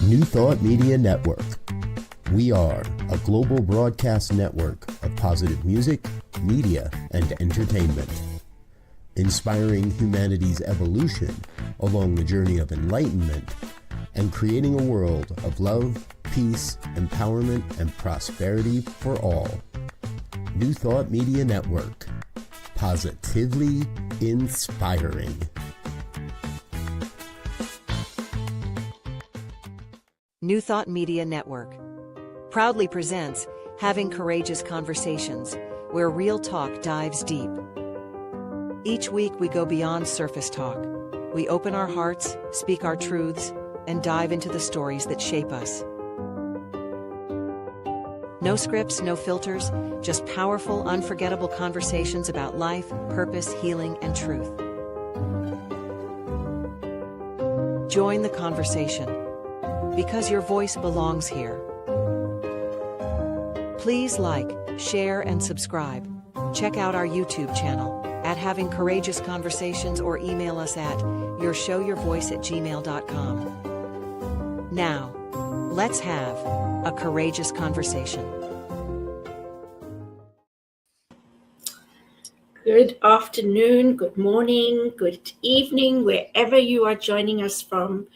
New Thought Media Network. We are a global broadcast network of positive music, media, and entertainment, inspiring humanity's evolution along the journey of enlightenment and creating a world of love, peace, empowerment, and prosperity for all. New Thought Media Network. Positively inspiring. New Thought Media Network proudly presents Having Courageous Conversations, where real talk dives deep. Each week we go beyond surface talk. We open our hearts, speak our truths, and dive into the stories that shape us. No scripts, no filters, just powerful, unforgettable conversations about life, purpose, healing, and truth. Join the conversation, because your voice belongs here. Please like, share, and subscribe. Check out our YouTube channel at Having Courageous Conversations or email us at yourshowyourvoice@gmail.com. Now, let's have a courageous conversation. Good afternoon, good morning, good evening, wherever you are joining us from.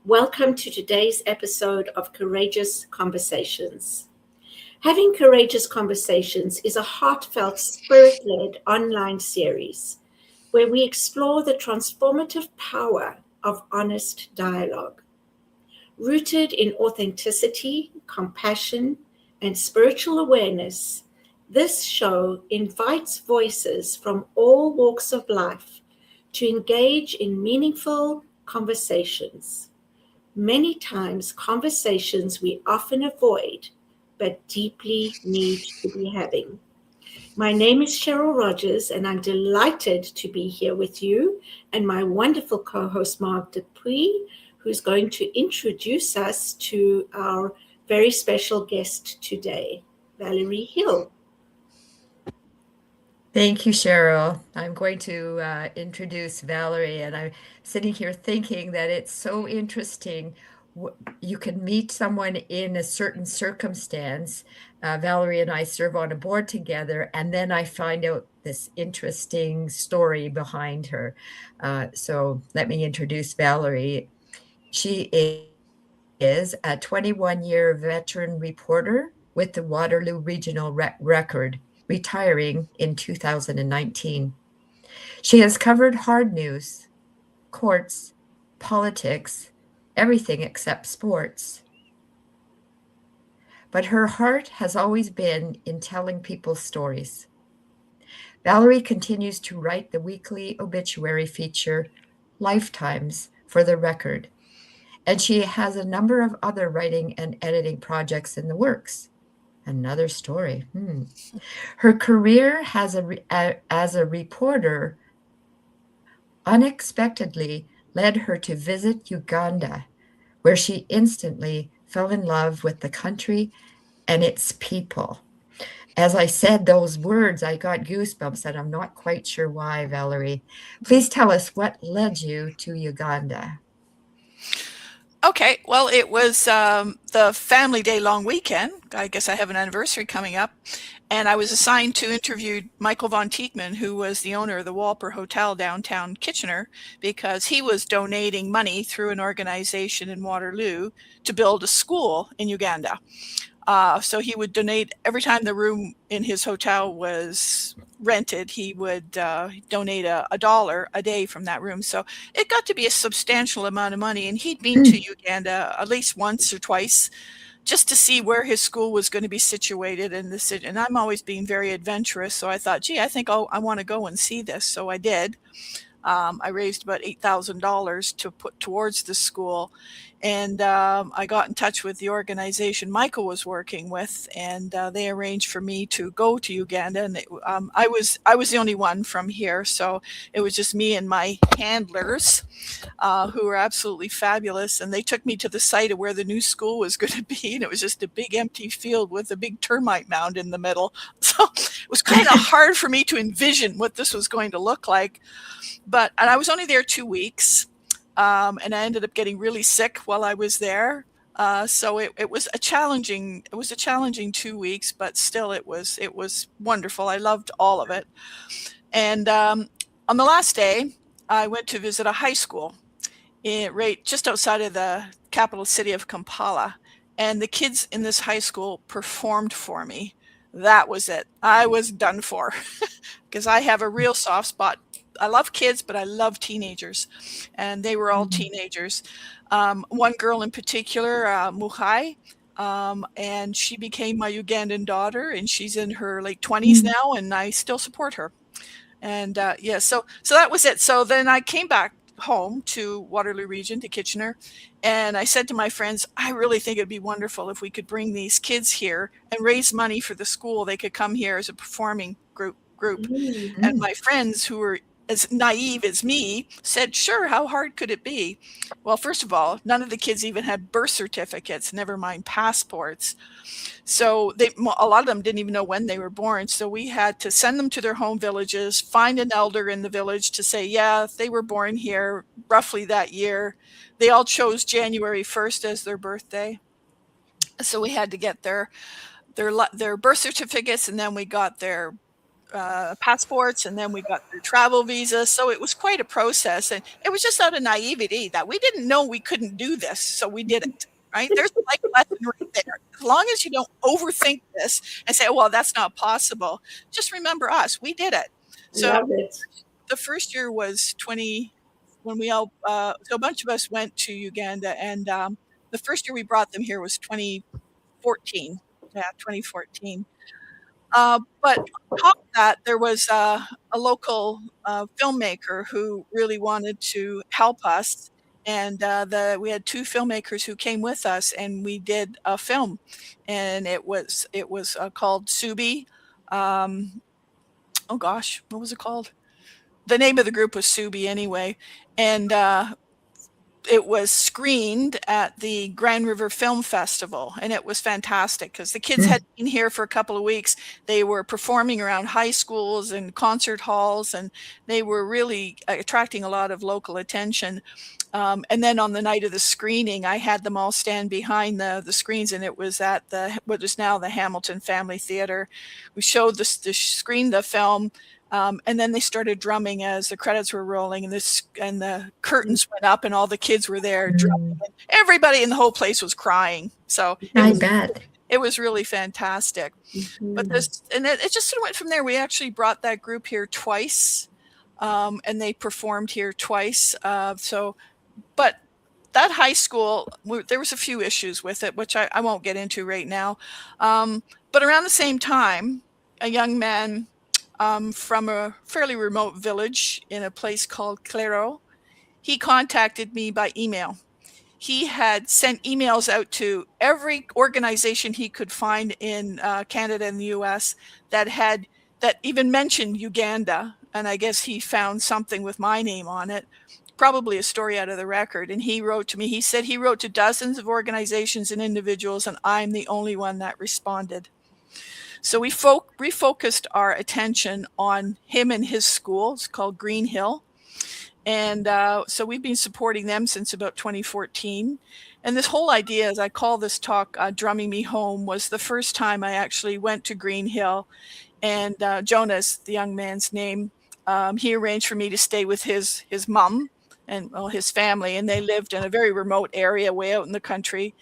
Welcome to today's episode of Courageous Conversations. Having Courageous Conversations is a heartfelt, spirit-led online series where we explore the transformative power of honest dialogue. Rooted in authenticity, compassion, and spiritual awareness, this show invites voices from all walks of life to engage in meaningful conversations. Many times, conversations we often avoid, but deeply need to be having. My name is Cheryl Rogers, and I'm delighted to be here with you and my wonderful co-host, Mark Dupuis, who's going to introduce us to our very special guest today, Valerie Hill. Thank you, Cheryl. I'm going to introduce Valerie, and I'm sitting here thinking that it's so interesting. You can meet someone in a certain circumstance. Valerie and I serve on a board together, and then I find out this interesting story behind her. So let me introduce Valerie. She is a 21-year veteran reporter with the Waterloo Region Record, retiring in 2019. She has covered hard news, courts, politics, everything except sports. But her heart has always been in telling people stories. Valerie continues to write the weekly obituary feature, Lifetimes, for the Record, and she has a number of other writing and editing projects in the works. Another story. Her career as a reporter unexpectedly led her to visit Uganda, where she instantly fell in love with the country and its people. As I said those words, I got goosebumps, and I'm not quite sure why, Valerie. Please tell us what led you to Uganda. Okay, well, it was the family day long weekend. I guess I have an anniversary coming up. And I was assigned to interview Michael von Tieckmann, who was the owner of the Walper Hotel downtown Kitchener, because he was donating money through an organization in Waterloo to build a school in Uganda. So he would donate every time the room in his hotel was rented. He would donate $1 a day from that room. So it got to be a substantial amount of money. And he'd been to Uganda at least once or twice just to see where his school was going to be situated in the city. And I'm always being very adventurous. So I thought, gee, I think I want to go and see this. So I did. I raised about $8,000 to put towards the school. And I got in touch with the organization Michael was working with, and they arranged for me to go to Uganda. And I was the only one from here, so it was just me and my handlers, who were absolutely fabulous. And they took me to the site of where the new school was going to be, and it was just a big empty field with a big termite mound in the middle. So it was kind of hard for me to envision what this was going to look like. And I was only there 2 weeks, and I ended up getting really sick while I was there. So it was a challenging 2 weeks, but still it was wonderful. I loved all of it. And on the last day, I went to visit a high school right just outside of the capital city of Kampala. And the kids in this high school performed for me. That was it. I was done for because I have a real soft spot. I love kids, but I love teenagers. And they were all teenagers. One girl in particular, Muhai, and she became my Ugandan daughter, and she's in her late 20s now, and I still support her. And yeah, so that was it. So then I came back home to Waterloo Region, to Kitchener, and I said to my friends, I really think it'd be wonderful if we could bring these kids here and raise money for the school. They could come here as a performing group. And my friends, who were as naive as me, said, sure, how hard could it be? Well, first of all, none of the kids even had birth certificates, never mind passports. So a lot of them didn't even know when they were born. So we had to send them to their home villages, find an elder in the village to say, yeah, they were born here roughly that year. They all chose January 1st as their birthday. So we had to get their birth certificates, and then we got their passports, and then we got their travel visas. So it was quite a process, and it was just out of naivety that we didn't know we couldn't do this, so we did it. Right? There's a life lesson right there. As long as you don't overthink this and say, well, that's not possible, just remember us. We did it. So the first year was 20, when we all, so a bunch of us went to Uganda, and the first year we brought them here was 2014. Yeah, 2014. But on top of that, there was a local filmmaker who really wanted to help us. And we had 2 filmmakers who came with us, and we did a film, and it was called Subi. Oh gosh, what was it called? The name of the group was Subi anyway, and it was screened at the Grand River Film Festival, and it was fantastic because the kids had been here for a couple of weeks. They were performing around high schools and concert halls, and they were really attracting a lot of local attention. And then on the night of the screening, I had them all stand behind the screens, and it was at what is now the Hamilton Family Theater. We showed screened the film, and then they started drumming as the credits were rolling, and the curtains went up, and all the kids were there drumming. And everybody in the whole place was crying. So it was really fantastic. But it just sort of went from there. We actually brought that group here twice, and they performed here twice. But that high school, there was a few issues with it, which I won't get into right now. But around the same time, a young man from a fairly remote village in a place called Claro, he contacted me by email. He had sent emails out to every organization he could find in Canada and the US that even mentioned Uganda. And I guess he found something with my name on it, probably a story out of the record. And he wrote to me. He said he wrote to dozens of organizations and individuals, and I'm the only one that responded. So we refocused our attention on him and his school. It's called Green Hill. And so we've been supporting them since about 2014. And this whole idea, as I call this talk, Drumming Me Home, was the first time I actually went to Green Hill. And Jonas, the young man's name, he arranged for me to stay with his mom and his family. And they lived in a very remote area way out in the country.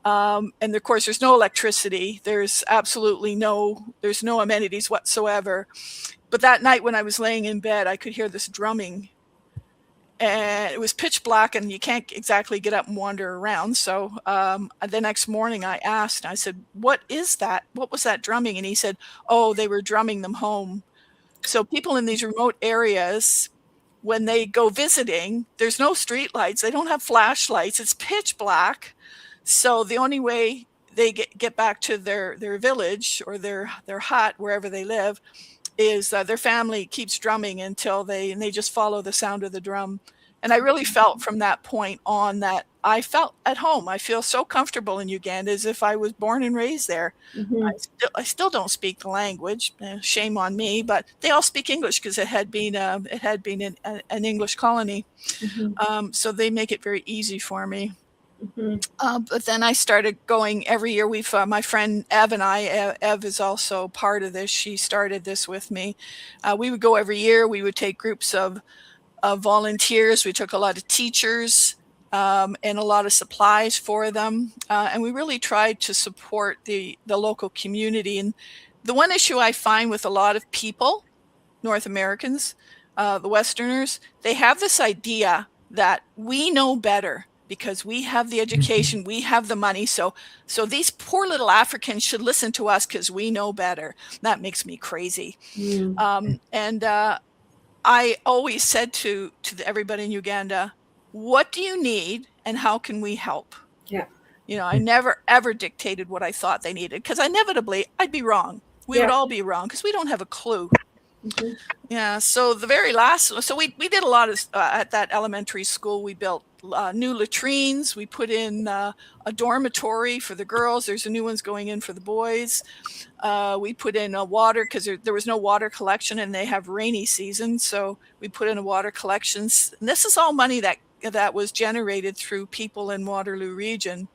And of course, there's no electricity. There's absolutely no amenities whatsoever. But that night when I was laying in bed, I could hear this drumming. And it was pitch black, and you can't exactly get up and wander around. So the next morning I asked, I said, what is that? What was that drumming? And he said, oh, they were drumming them home. So people in these remote areas, when they go visiting, there's no street lights. They don't have flashlights. It's pitch black. So the only way they get back to their village or their hut, wherever they live, is their family keeps drumming until they just follow the sound of the drum And I really felt from that point on that I felt at home. I feel so comfortable in Uganda as if I was born and raised there. I still don't speak the language. Shame on me, but they all speak English because it had been an English colony. So they make it very easy for me. But then I started going every year. My friend Ev and I, Ev is also part of this. She started this with me. We would go every year. We would take groups of volunteers. We took a lot of teachers and a lot of supplies for them. And we really tried to support the local community. And the one issue I find with a lot of people, North Americans, the Westerners, they have this idea that we know better because we have the education, we have the money. So these poor little Africans should listen to us because we know better. That makes me crazy. I always said to everybody in Uganda, what do you need and how can we help? Yeah. I never, ever dictated what I thought they needed because inevitably I'd be wrong. We would all be wrong because we don't have a clue. Yeah. So the very last, we did a lot of, at that elementary school, we built new latrines. We put in a dormitory for the girls. There's a new one's going in for the boys. We put in a water because there was no water collection and they have rainy season. So we put in a water collection. And this is all money that was generated through people in Waterloo Region.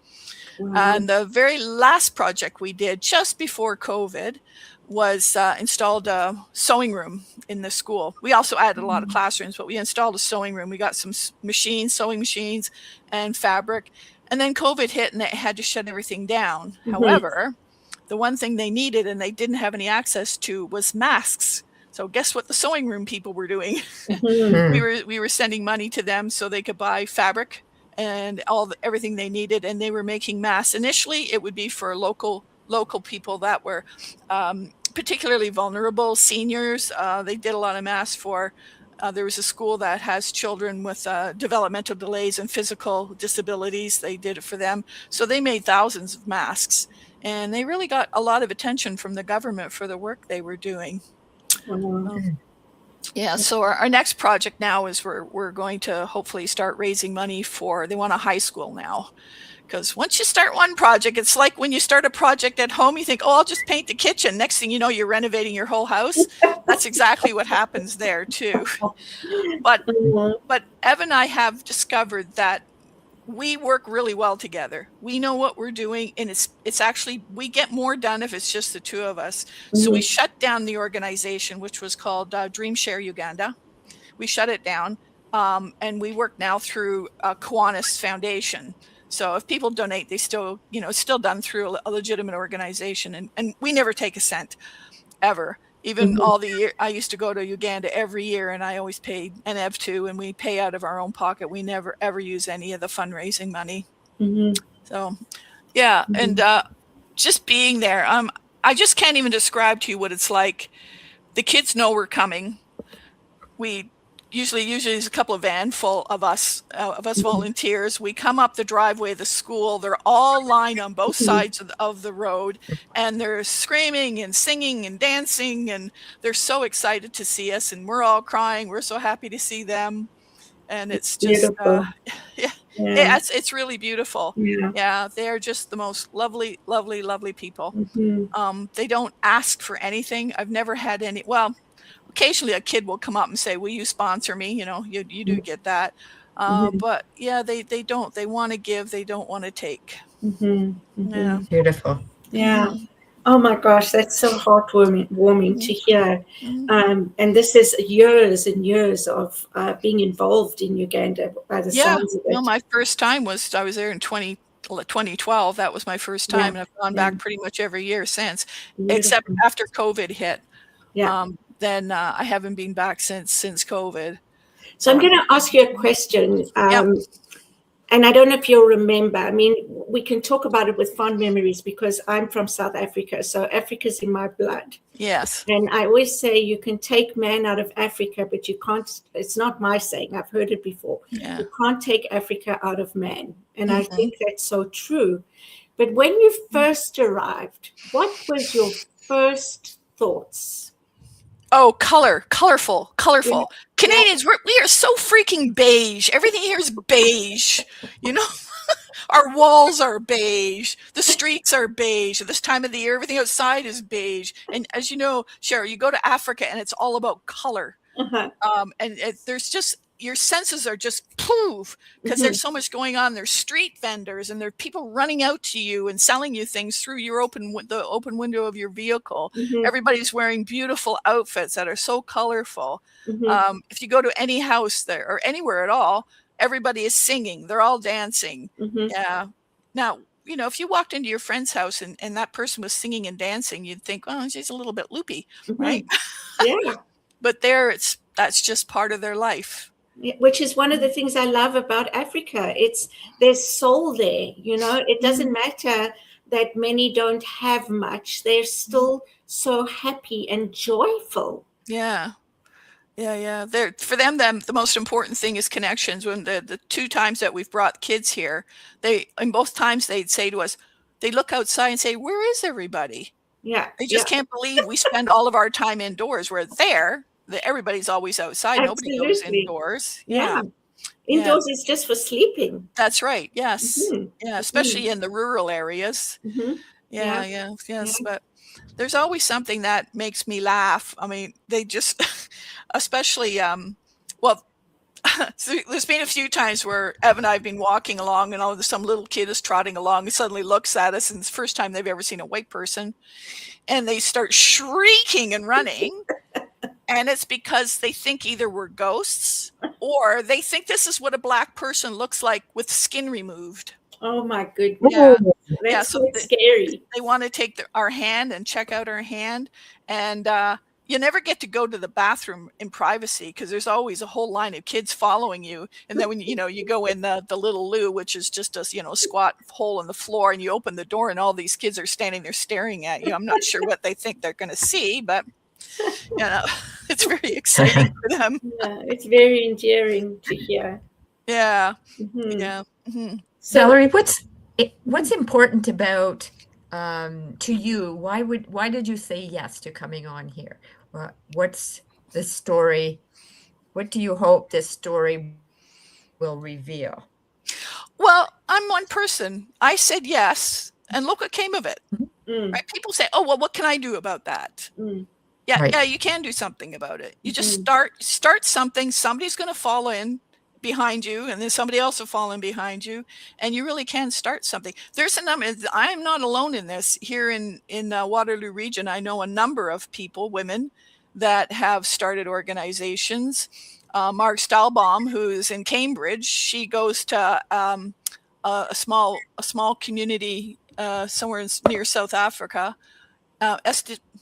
And the very last project we did just before COVID was installed a sewing room in the school. We also added a lot of classrooms, but we installed a sewing room. We got some sewing machines and fabric. And then COVID hit and they had to shut everything down. However, the one thing they needed and they didn't have any access to was masks. So guess what the sewing room people were doing? We were sending money to them so they could buy fabric and everything they needed, and they were making masks. Initially, it would be for local people that were particularly vulnerable, seniors. They did a lot of masks for. There was a school that has children with developmental delays and physical disabilities. They did it for them. So they made thousands of masks, and they really got a lot of attention from the government for the work they were doing. Yeah, so our next project now is we're going to hopefully start raising money they want a high school now. Because once you start one project, it's like when you start a project at home, you think, oh, I'll just paint the kitchen. Next thing you know, you're renovating your whole house. That's exactly what happens there too. But Ev and I have discovered that we work really well together. We know what we're doing, and it's actually, we get more done if it's just the two of us. So we shut down the organization, which was called Dream Share Uganda. We shut it down, and we work now through Kiwanis Foundation. So if people donate, they still, it's still done through a legitimate organization, and we never take a cent, ever. Even all the year, I used to go to Uganda every year, and I always paid, and Ev too, and we pay out of our own pocket. We never ever use any of the fundraising money. So, yeah, and just being there, I just can't even describe to you what it's like. The kids know we're coming. We usually there's a couple of van full of us volunteers. We come up the driveway of the school. They're all lined on both sides of the road, and they're screaming and singing and dancing, and they're so excited to see us, and we're all crying. We're so happy to see them, and it's just it's really beautiful. Yeah, they're just the most lovely people. They don't ask for anything. I've never had any. Well, occasionally a kid will come up and say, will you sponsor me? You do get that. But yeah, they don't. They want to give. They don't want to take. Yeah. Beautiful. Yeah. Oh my gosh, that's so heartwarming to hear. And this is years and years of being involved in Uganda by the sounds of it. No, my first time I was there in 2012. That was my first time, and I've gone back pretty much every year since, except after COVID hit. Then I haven't been back since COVID. So I'm going to ask you a question. And I don't know if you'll remember. I mean, we can talk about it with fond memories because I'm from South Africa. So Africa's in my blood. Yes. And I always say you can take man out of Africa, but you can't. It's not my saying. I've heard it before. Yeah. You can't take Africa out of man. And I think that's so true. But when you first arrived, what was your first thoughts? Oh, colorful. Yeah. Canadians, we are so freaking beige. Everything here is beige. You know, our walls are beige. The streets are beige. At this time of the year, everything outside is beige. And as you know, Cheryl, you go to Africa and it's all about color. Uh-huh. And there's just, your senses are just poof, because there's so much going on. There's street vendors and there are people running out to you and selling you things through your the open window of your vehicle. Everybody's wearing beautiful outfits that are so colorful. If you go to any house there or anywhere at all, everybody is singing. They're all dancing. Yeah. Now, you know, if you walked into your friend's house and that person was singing and dancing, you'd think, oh, she's a little bit loopy, right? Yeah. But that's just part of their life. Which is one of the things I love about Africa. There's soul there, you know. It doesn't matter that many don't have much. They're still so happy and joyful. Yeah. For them, the most important thing is connections. When the 2 times that we've brought kids here, in both times they'd say to us, they look outside and say, "Where is everybody?" Yeah. They just can't believe we spend all of our time indoors. Where everybody's always outside. Absolutely. Nobody goes indoors. Yeah. Indoors is just for sleeping. That's right. Yes. Yeah. Especially in the rural areas. Yes. But there's always something that makes me laugh. I mean, they just, especially, so there's been a few times where Ev and I have been walking along and some little kid is trotting along and suddenly looks at us, and it's the first time they've ever seen a white person, and they start shrieking and running. And it's because they think either we're ghosts or they think this is what a black person looks like with skin removed. Oh my goodness. That's so scary. They want to take our hand and check out our hand. And you never get to go to the bathroom in privacy because there's always a whole line of kids following you. And then when you go in the little loo, which is just a squat hole in the floor, and you open the door and all these kids are standing there staring at you. I'm not sure what they think they're going to see, but it's very exciting for them. Yeah, it's very endearing to hear. Yeah. So, Valerie, what's important about to you? Why did you say yes to coming on here? What's the story? What do you hope this story will reveal? Well, I'm one person. I said yes, and look what came of it. Right? People say, "Oh, well, what can I do about that?" Yeah, right. Yeah, you can do something about it. You just start something. Somebody's going to fall in behind you, and then somebody else will fall in behind you, and you really can start something. There's a number. I'm not alone in this. Here in Waterloo Region, I know a number of people, women, that have started organizations. Mark Stahlbaum, who's in Cambridge, she goes to a small community somewhere near South Africa.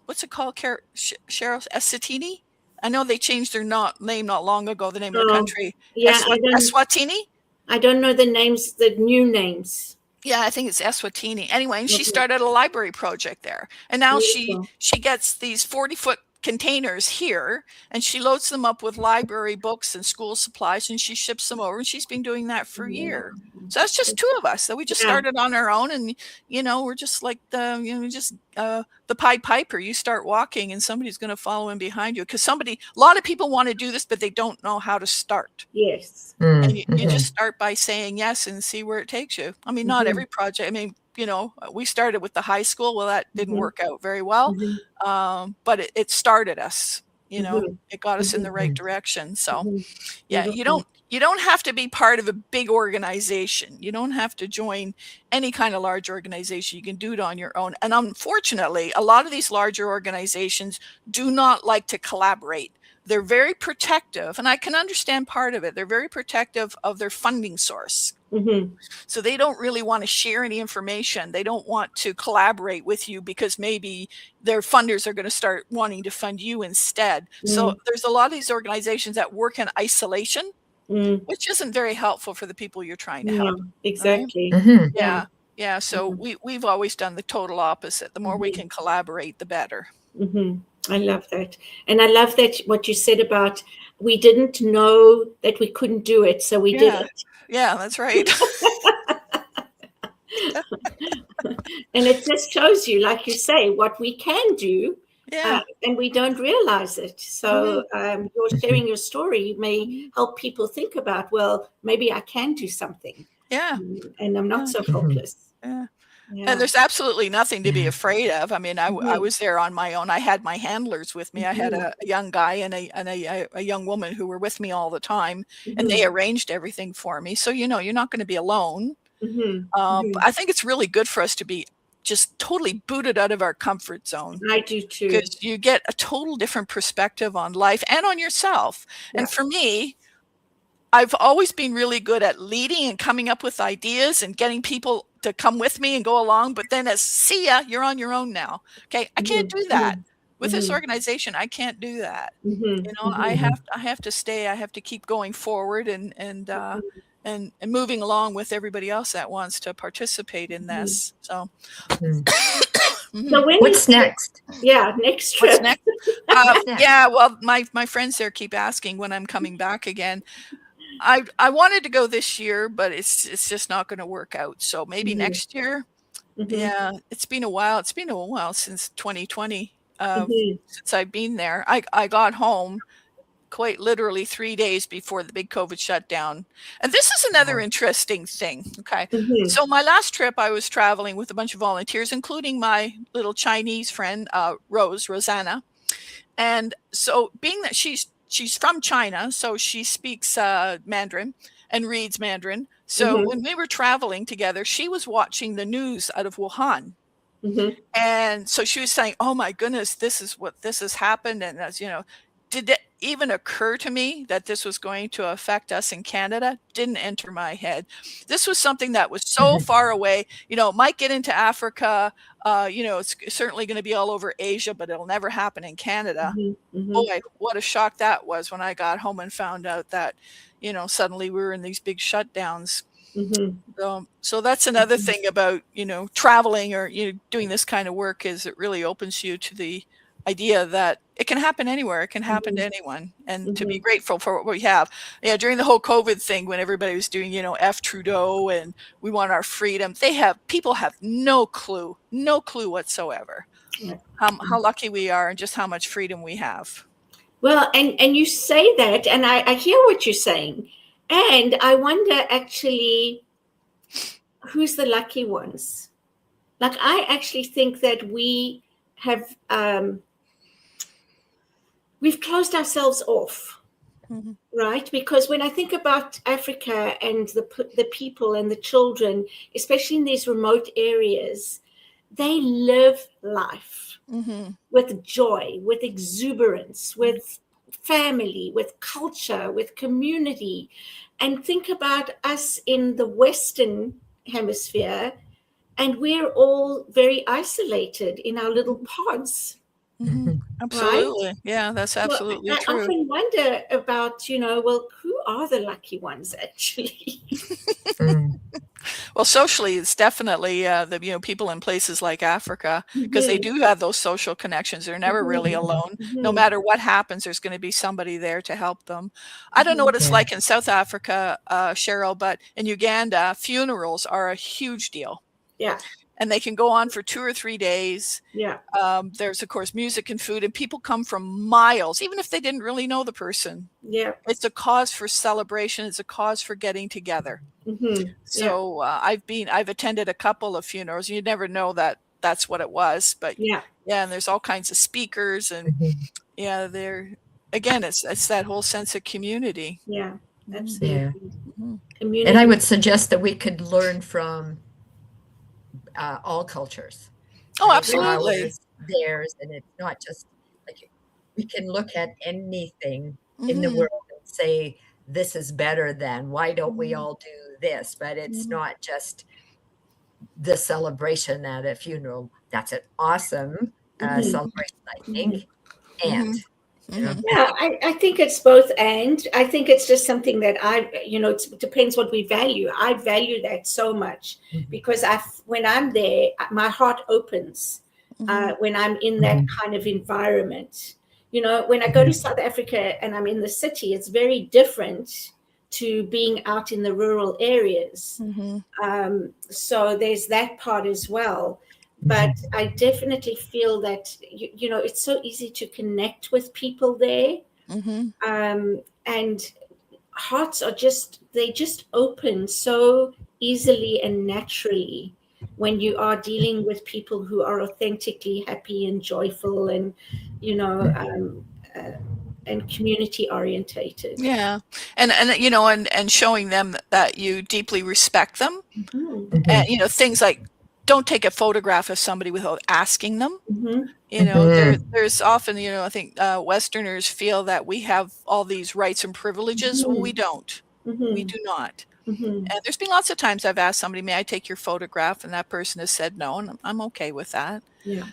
What's it called, Cheryl? Eswatini? I know they changed their name not long ago, the name of the country. Yeah, Eswatini? I don't know the names, the new names. Yeah, I think it's Eswatini. Anyway, and she started a library project there. And now she gets these 40-foot containers here, and she loads them up with library books and school supplies, and she ships them over, and she's been doing that for a year. So that's just 2 of us that we just started on our own, and we're just like the Pied Piper. You start walking and somebody's going to follow in behind you, because a lot of people want to do this, but they don't know how to start. Yes. And you just start by saying yes and see where it takes you. I mean, not every project. I mean, we started with the high school. Well, that didn't work out very well. But it started us, it got us in the right direction. So you don't have to be part of a big organization. You don't have to join any kind of large organization. You can do it on your own. And unfortunately, a lot of these larger organizations do not like to collaborate. They're very protective, and I can understand part of it. They're very protective of their funding source. So they don't really want to share any information. They don't want to collaborate with you because maybe their funders are going to start wanting to fund you instead. So there's a lot of these organizations that work in isolation, which isn't very helpful for the people you're trying to help. Exactly. Right? Yeah. So we've always done the total opposite. The more we can collaborate, the better. I love that. And I love that what you said about we didn't know that we couldn't do it, so we did it. Yeah, that's right. And it just shows you, like you say, what we can do and we don't realize it. So you're sharing your story may help people think about, well, maybe I can do something. Yeah. And I'm not so hopeless. Yeah. Yeah. And there's absolutely nothing to be afraid of. I mean, I was there on my own. I had my handlers with me. I had a young guy and a young woman who were with me all the time, and they arranged everything for me. So, you're not going to be alone. I think it's really good for us to be just totally booted out of our comfort zone. I do too. Because you get a total different perspective on life and on yourself. Yeah. And for me, I've always been really good at leading and coming up with ideas and getting people to come with me and go along. But then see ya, you're on your own now. Okay. I can't do that with this organization. I can't do that. I have to stay. I have to keep going forward and moving along with everybody else that wants to participate in this. So, so what's next? Yeah, next trip. What's next? Yeah, well, my friends there keep asking when I'm coming back again. I wanted to go this year, but it's just not going to work out. So maybe next year. Yeah, it's been a while. It's been a while since 2020. Since I've been there. I got home quite literally 3 days before the big COVID shutdown. And this is another interesting thing. Okay. So my last trip, I was traveling with a bunch of volunteers, including my little Chinese friend, Rosanna. And so being that she's from China, so she speaks Mandarin and reads Mandarin. So when we were traveling together, she was watching the news out of Wuhan. And so she was saying, oh my goodness, this has happened. And as did it even occur to me that this was going to affect us in Canada? Didn't enter my head. This was something that was so far away. It might get into Africa. It's certainly going to be all over Asia, but it'll never happen in Canada. Boy, what a shock that was when I got home and found out that, suddenly we were in these big shutdowns. So that's another thing about, traveling or doing this kind of work is it really opens you to the idea that it can happen anywhere. It can happen to anyone, and to be grateful for what we have. Yeah, during the whole COVID thing, when everybody was doing, F Trudeau and we want our freedom, people have no clue whatsoever how lucky we are and just how much freedom we have. Well, and you say that, and I hear what you're saying, and I wonder actually who's the lucky ones. Like, I actually think that we have we've closed ourselves off, right? Because when I think about Africa and the people and the children, especially in these remote areas, they live life with joy, with exuberance, with family, with culture, with community. And think about us in the Western Hemisphere, and we're all very isolated in our little pods. Absolutely. Right? Yeah, that's absolutely true. I often wonder about, well, who are the lucky ones actually? Well, socially, it's definitely the people in places like Africa, because they do have those social connections. They're never really alone. No matter what happens, there's going to be somebody there to help them. I don't know what it's like in South Africa, Cheryl, but in Uganda, funerals are a huge deal. Yeah. And they can go on for 2 or 3 days. Yeah. There's, of course, music and food, and people come from miles, even if they didn't really know the person. Yeah. It's a cause for celebration. It's a cause for getting together. So I've attended a couple of funerals. You never know that that's what it was, but and there's all kinds of speakers, and it's that whole sense of community. Yeah, absolutely. Community. And I would suggest that we could learn from all cultures. Oh, absolutely. Theirs, and it's not just like we can look at anything in the world and say this is better than, why don't we all do this? But it's not just the celebration at a funeral. That's an awesome celebration, I think. And I think it's both, and I think it's just something that it depends what we value. I value that so much because when I'm there, my heart opens when I'm in that kind of environment. When I go to South Africa and I'm in the city, it's very different to being out in the rural areas. So there's that part as well. but I definitely feel that, it's so easy to connect with people there. And hearts they just open so easily and naturally when you are dealing with people who are authentically happy and joyful and, and community orientated. Yeah. And showing them that you deeply respect them. And, things like don't take a photograph of somebody without asking them. There's often, I think Westerners feel that we have all these rights and privileges. Well, we don't. We do not. And there's been lots of times I've asked somebody, may I take your photograph? And that person has said no, and I'm okay with that. Yeah.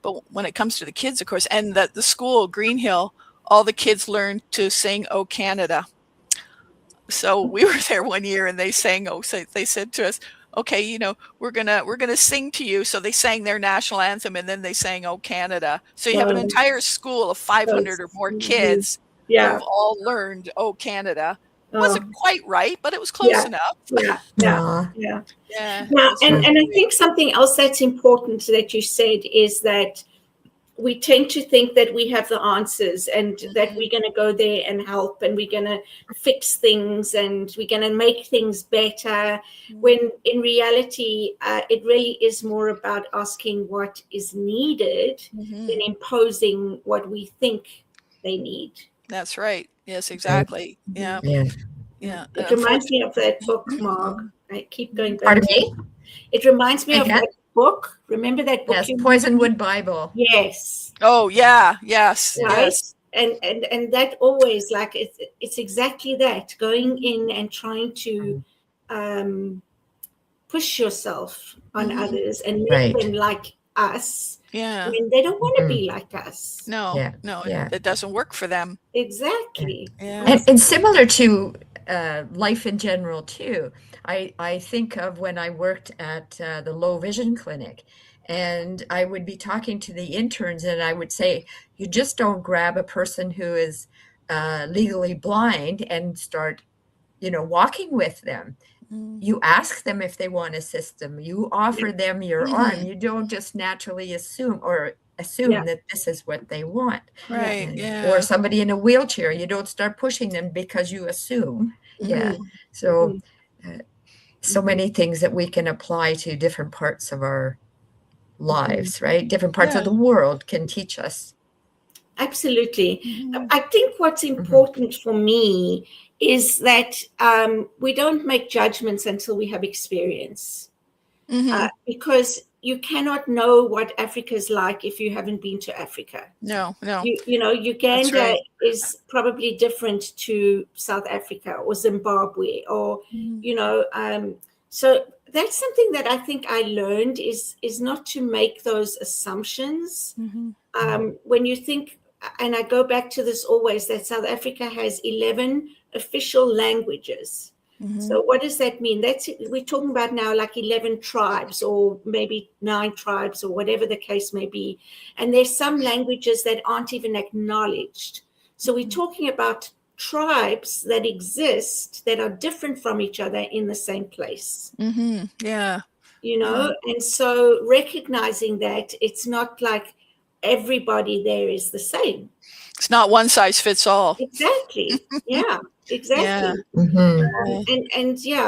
But when it comes to the kids, of course, and the school, Green Hill, all the kids learned to sing "Oh Canada." So we were there one year and they sang, they said to us, okay, we're gonna sing to you. So they sang their national anthem and then they sang "Oh Canada." So you have an entire school of 500 or more kids who have all learned "Oh Canada." It wasn't quite right, but it was close enough. Yeah. Now, and I think something else that's important that you said is that we tend to think that we have the answers and that we're going to go there and help and we're going to fix things and we're going to make things better, when in reality, it really is more about asking what is needed than imposing what we think they need. That's right. Yes, exactly. Yeah. It reminds me of that book, Marg. I keep going back. Pardon me? It reminds me of that book. Remember that book? Yes, Poisonwood Bible. Yes. Oh yeah. Yes. Right. Yes. And that always, like, it's exactly that, going in and trying to push yourself on others and make them like us. Yeah. I mean, they don't want to be like us. No, it doesn't work for them. Exactly. Yeah. And similar to life in general too, I think of when I worked at the low vision clinic, and I would be talking to the interns and I would say, you just don't grab a person who is legally blind and start, walking with them. You ask them if they want a system. You offer them your arm. You don't just naturally assume that this is what they want. Right. Or somebody in a wheelchair. You don't start pushing them because you assume. So so many things that we can apply to different parts of our lives, right? Different parts of the world can teach us. Absolutely. I think what's important for me is that we don't make judgments until we have experience, because you cannot know what Africa is like if you haven't been to Africa. No. Uganda is probably different to South Africa or Zimbabwe or, so that's something that I think I learned is not to make those assumptions. When you think, and I go back to this always, that South Africa has 11 official languages. So what does that mean? We're talking about now like 11 tribes or maybe 9 tribes or whatever the case may be. And there's some languages that aren't even acknowledged. So we're talking about tribes that exist that are different from each other in the same place. Yeah. And so recognizing that it's not like everybody there is the same. It's not one size fits all. Exactly. Yeah, exactly.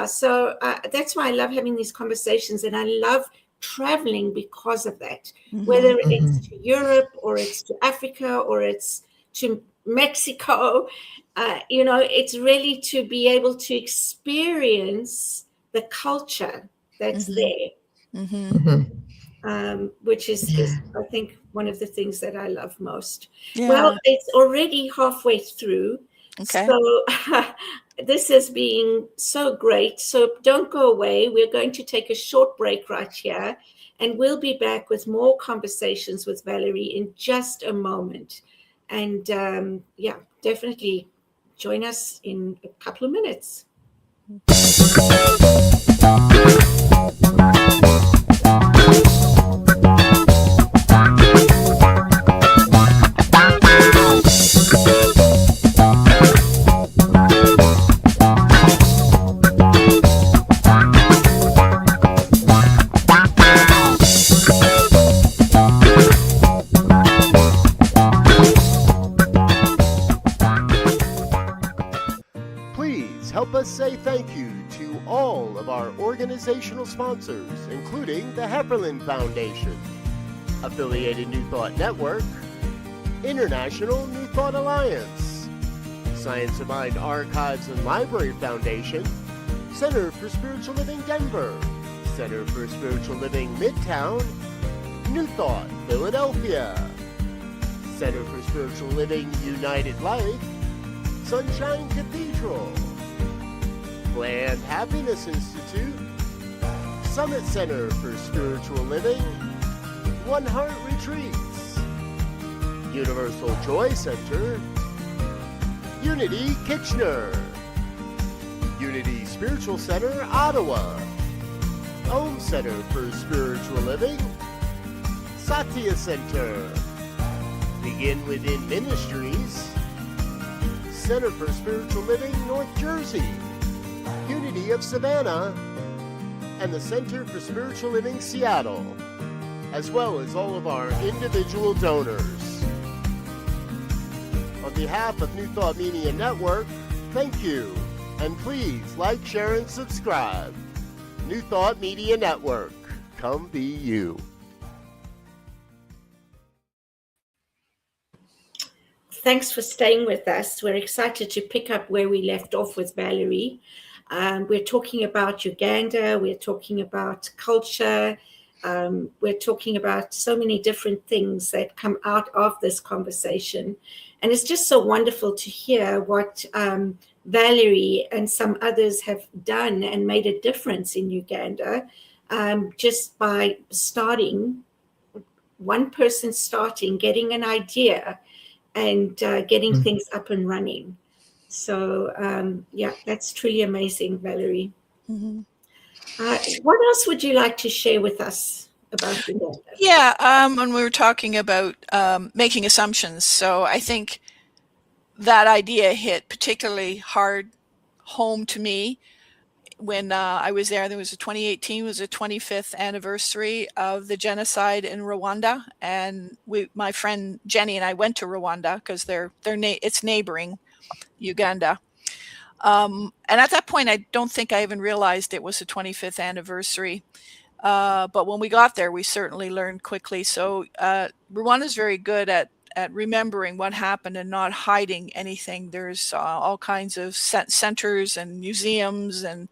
So that's why I love having these conversations, and I love traveling because of that, whether it's to Europe or it's to Africa or it's to Mexico, it's really to be able to experience the culture that's there. Which is, I think, one of the things that I love most. Yeah. Well, it's already halfway through. Okay. So this has been so great. So don't go away. We're going to take a short break right here, and we'll be back with more conversations with Valerie in just a moment. And definitely join us in a couple of minutes. organizational sponsors, including the Hepperlin Foundation, Affiliated New Thought Network, International New Thought Alliance, Science of Mind Archives and Library Foundation, Center for Spiritual Living Denver, Center for Spiritual Living Midtown, New Thought Philadelphia, Center for Spiritual Living United Life, Sunshine Cathedral, Planned Happiness Institute, Summit Center for Spiritual Living, One Heart Retreats, Universal Joy Center, Unity Kitchener, Unity Spiritual Center Ottawa, Om Center for Spiritual Living, Satya Center, Begin Within Ministries, Center for Spiritual Living North Jersey, Unity of Savannah, and the Center for Spiritual Living Seattle, as well as all of our individual donors. On behalf of New Thought Media Network, thank you, and please like, share, and subscribe. New Thought Media Network, come be you. Thanks for staying with us. We're excited to pick up where we left off with Valerie. We're talking about Uganda, we're talking about culture, we're talking about so many different things that come out of this conversation. And it's just so wonderful to hear what Valerie and some others have done and made a difference in Uganda, just by starting, one person starting, getting an idea, and getting things up and running. So, yeah, that's truly amazing, Valerie. Mm-hmm. What else would you like to share with us about Uganda? Yeah, when we were talking about making assumptions, so I think that idea hit particularly hard home to me when I was there. There was 2018 was the 25th anniversary of the genocide in Rwanda, and my friend Jenny and I went to Rwanda because it's neighboring Uganda. And at that point, I don't think I even realized it was the 25th anniversary. But when we got there, we certainly learned quickly. So Rwanda is very good at remembering what happened and not hiding anything. There's all kinds of centers and museums, and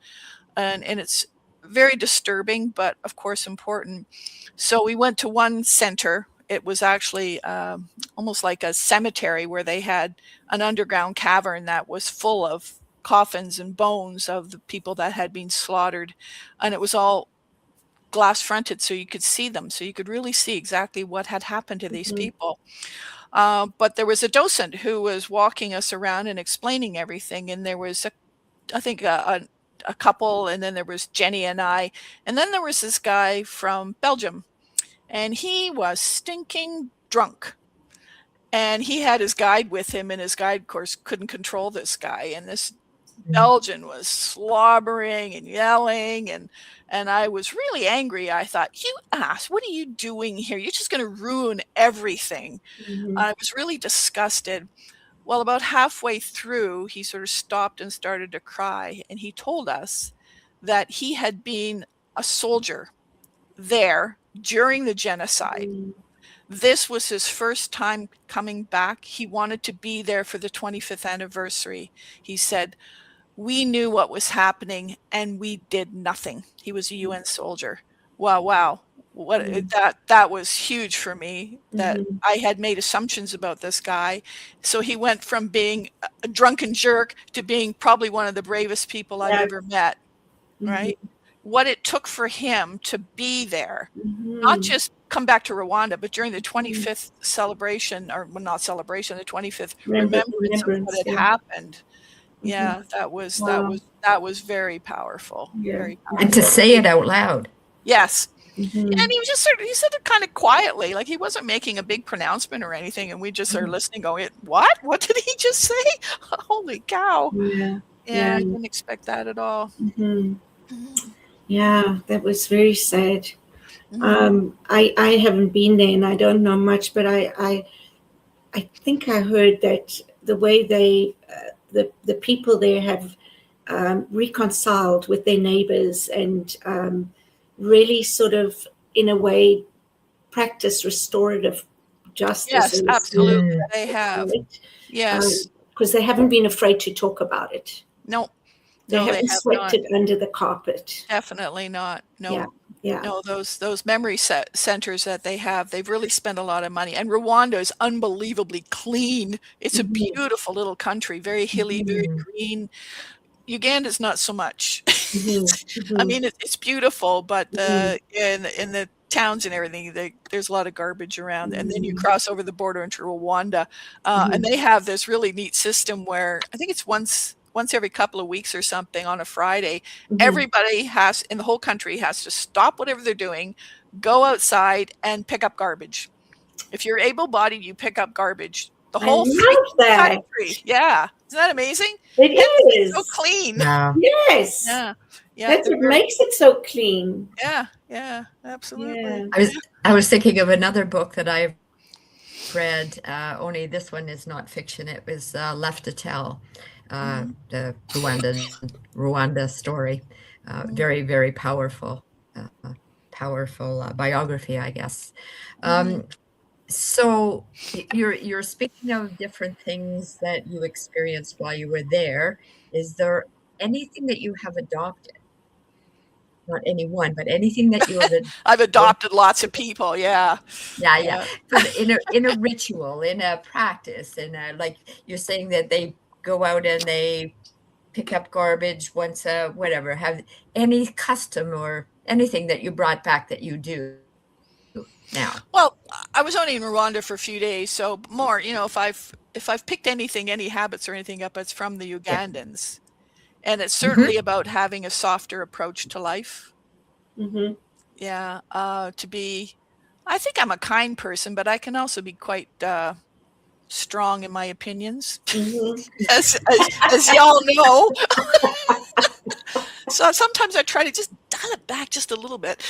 it's very disturbing, but of course important. So we went to one center. It was actually almost like a cemetery where they had an underground cavern that was full of coffins and bones of the people that had been slaughtered. And it was all glass fronted, so you could see them. So you could really see exactly what had happened to these people. But there was a docent who was walking us around and explaining everything. And there was, I think, a couple, and then there was Jenny and I. And then there was this guy from Belgium. And he was stinking drunk. And he had his guide with him, and his guide, of course, couldn't control this guy. And this Belgian was slobbering and yelling, and I was really angry. I thought, you ass, what are you doing here? You're just going to ruin everything. I was really disgusted. Well, about halfway through, he sort of stopped and started to cry. And he told us that he had been a soldier there during the genocide. This was his first time coming back. He wanted to be there for the 25th anniversary. He said, we knew what was happening and we did nothing. He was a UN soldier. Wow. What that was huge for me, that I had made assumptions about this guy. So he went from being a drunken jerk to being probably one of the bravest people I've ever met, right? What it took for him to be there, not just come back to Rwanda, but during the 25th celebration, or well, not celebration, the 25th remembrance of what had happened. Yeah, that was very powerful. Very powerful. And to say it out loud. Yes. And he was just he said it kind of quietly, like he wasn't making a big pronouncement or anything, and we just started listening, going, what did he just say? Holy cow. I didn't expect that at all. Yeah, that was very sad. I haven't been there and I don't know much, but I think I heard that the way they the people there have reconciled with their neighbors and really sort of, in a way, practice restorative justice. Yes, absolutely. They have. Right? Yes. Because they haven't been afraid to talk about it. No. They No, they haven't have swept not. it under the carpet. Definitely not. No. Yeah. Yeah. No, those memory centers that they have, they've really spent a lot of money. And Rwanda is unbelievably clean. It's a beautiful little country, very hilly, very green. Uganda's not so much. I mean, it's beautiful, but in the towns and everything, there's a lot of garbage around. And then you cross over the border into Rwanda, and they have this really neat system where I think it's once every couple of weeks or something on a Friday, everybody in the whole country has to stop whatever they're doing, go outside and pick up garbage. If you're able-bodied, you pick up garbage. The whole country. Yeah. Isn't that amazing? It is. So clean. Yeah. Yes. Yeah. Yeah. That's what makes it so clean. Yeah. Yeah. Absolutely. Yeah. I was thinking of another book that I've read, only this one is not fiction. It was Left to Tell, the Rwanda story. Very, very powerful biography, I guess. So you're speaking of different things that you experienced while you were there. Is there anything that you have adopted? Not anyone, but anything that you have I've adopted lots of people. Yeah. But in a ritual, in a practice, like you're saying that they go out and they pick up garbage once whatever. Have any custom or anything that you brought back that you do now? Well, I was only in Rwanda for a few days, so more, if I've picked anything, any habits or anything up, it's from the Ugandans. And it's certainly about having a softer approach to life. Yeah. I think I'm a kind person, but I can also be quite strong in my opinions, as y'all know. So sometimes I try to just dial it back just a little bit.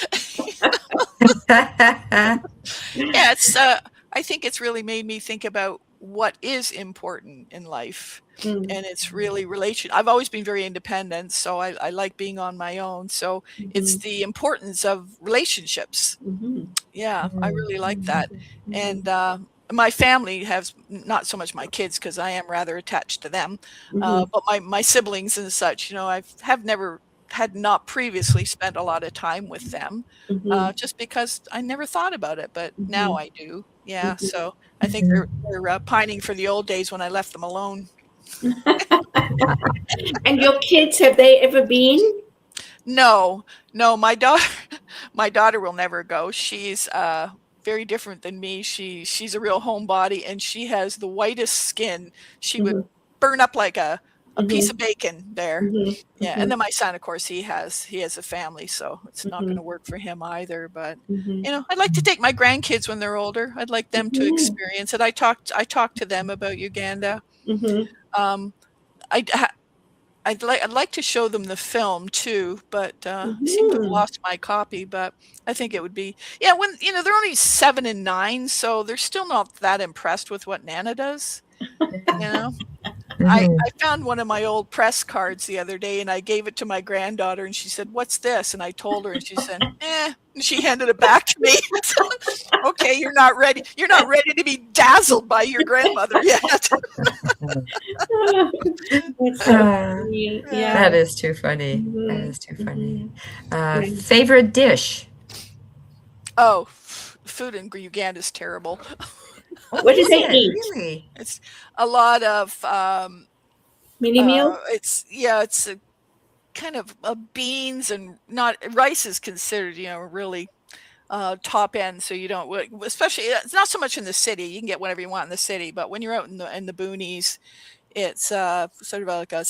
Yeah, I think it's really made me think about what is important in life. And it's really I've always been very independent, so I like being on my own. So it's the importance of relationships. Yeah, I really like that. And my family has, not so much my kids, because I am rather attached to them, but my siblings and such, I had not previously spent a lot of time with them, just because I never thought about it, but now I do. Yeah, so I think they're pining for the old days when I left them alone. And your kids, have they ever been? No, my daughter will never go. She's very different than me. She's a real homebody, and she has the whitest skin. She would burn up like a piece of bacon there. Yeah, and then my son, of course, he has a family, so it's not going to work for him either. But I'd like to take my grandkids when they're older. I'd like them to experience it. I talked to them about Uganda. I'd like to show them the film too, but I seem to have lost my copy. But I think it would be, when they're only 7 and 9, so they're still not that impressed with what Nana does. I found one of my old press cards the other day, and I gave it to my granddaughter, and she said, "What's this?" And I told her, and she said, "Eh." And she handed it back to me. Okay, you're not ready. You're not ready to be dazzled by your grandmother yet. That is too funny. That is too funny. Favorite dish? Oh, food in Uganda is terrible. What do they eat? Really? It's a lot of mini meal. It's a kind of beans, and not rice is considered really top end. So you don't, especially, it's not so much in the city. You can get whatever you want in the city, but when you're out in the boonies, it's sort of like a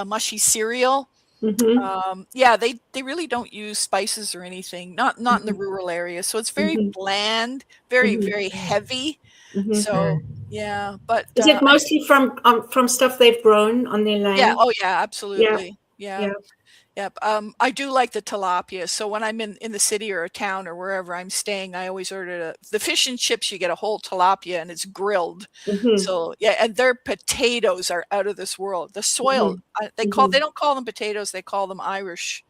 mushy cereal. They really don't use spices or anything, not in the rural areas. So it's very bland, very, very heavy. So but is it mostly from stuff they've grown on their land? Yeah. Oh yeah, absolutely. Yeah. Yep. I do like the tilapia. So when I'm in the city or a town or wherever I'm staying, I always order the fish and chips. You get a whole tilapia and it's grilled. Mm-hmm. So yeah, and their potatoes are out of this world. The soil, they don't call them potatoes. They call them Irish.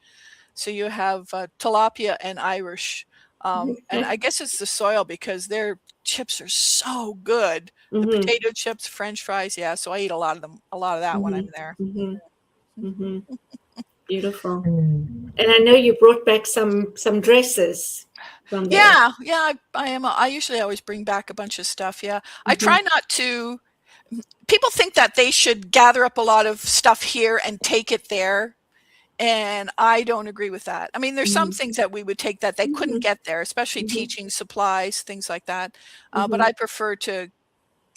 So you have tilapia and Irish. And I guess it's the soil because their chips are so good. The Mm-hmm. potato chips, French fries. Yeah. So I eat a lot of that when I'm there. Mm-hmm. Mm-hmm. Beautiful. Mm. And I know you brought back some dresses from there. Yeah, I am. I usually always bring back a bunch of stuff. Yeah, I Mm-hmm. try not to. People think that they should gather up a lot of stuff here and take it there, and I don't agree with that. I mean, there's some things that we would take that they couldn't get there, especially teaching supplies, things like that. But I prefer to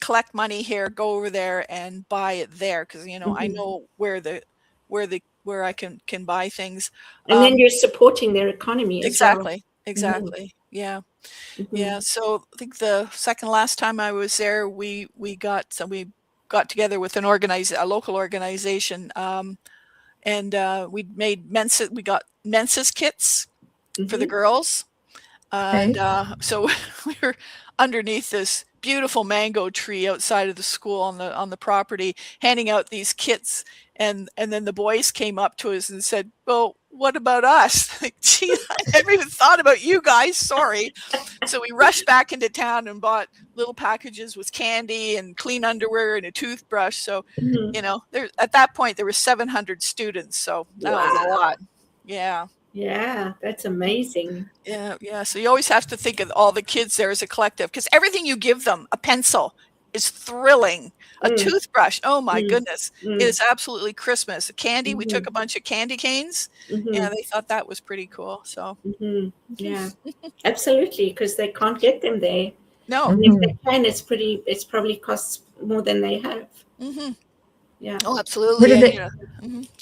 collect money here, go over there, and buy it there because I know where I can buy things. And then you're supporting their economy as well. Exactly. Yeah. Mm-hmm. Yeah. So I think the second last time I was there, we got together with a local organization, and we got Mensa's kits for the girls, and so we were underneath this beautiful mango tree outside of the school on the property, handing out these kits, and then the boys came up to us and said, "Well, what about us?" Like, gee, I never even thought about you guys. Sorry. So we rushed back into town and bought little packages with candy and clean underwear and a toothbrush. So, there at that point there were 700 students. So that was a lot. Yeah. Yeah, that's amazing. Yeah. So you always have to think of all the kids there as a collective because everything you give them, a pencil is thrilling. A toothbrush, oh my goodness, it is absolutely Christmas. Candy, we took a bunch of candy canes. Yeah, they thought that was pretty cool. So yeah, absolutely, because they can't get them there. No, and if they can, it's probably costs more than they have. Yeah. Oh, absolutely.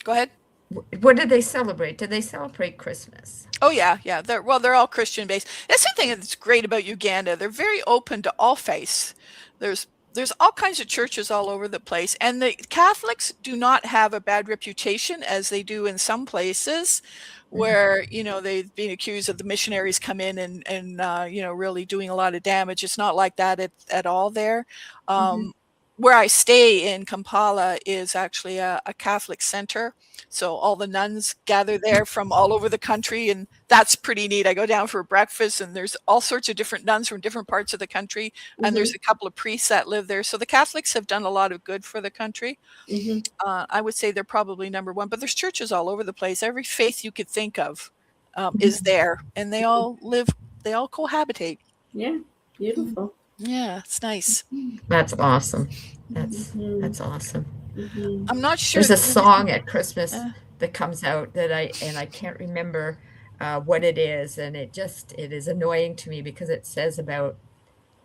Go ahead. What did they celebrate? Did they celebrate Christmas? Oh yeah. They're all Christian based. That's the thing that's great about Uganda. They're very open to all faiths. There's all kinds of churches all over the place, and the Catholics do not have a bad reputation as they do in some places where they've been accused of the missionaries come in and really doing a lot of damage. It's not like that at all there. Where I stay in Kampala is actually a Catholic center. So all the nuns gather there from all over the country, and that's pretty neat. I go down for breakfast, and there's all sorts of different nuns from different parts of the country, and there's a couple of priests that live there. So the Catholics have done a lot of good for the country. I would say they're probably number one, but there's churches all over the place. Every faith you could think of is there, and they all cohabitate. Yeah, beautiful. Yeah, it's nice. That's awesome. That's awesome. I'm not sure. There's a song at Christmas that comes out that I can't remember what it is, and it is annoying to me because it says about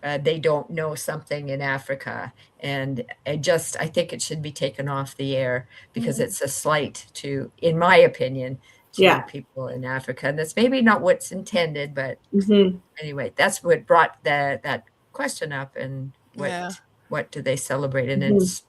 they don't know something in Africa, and I think it should be taken off the air because it's a slight to, in my opinion, to people in Africa, and that's maybe not what's intended, but anyway, that's what brought that question up, and what do they celebrate, and it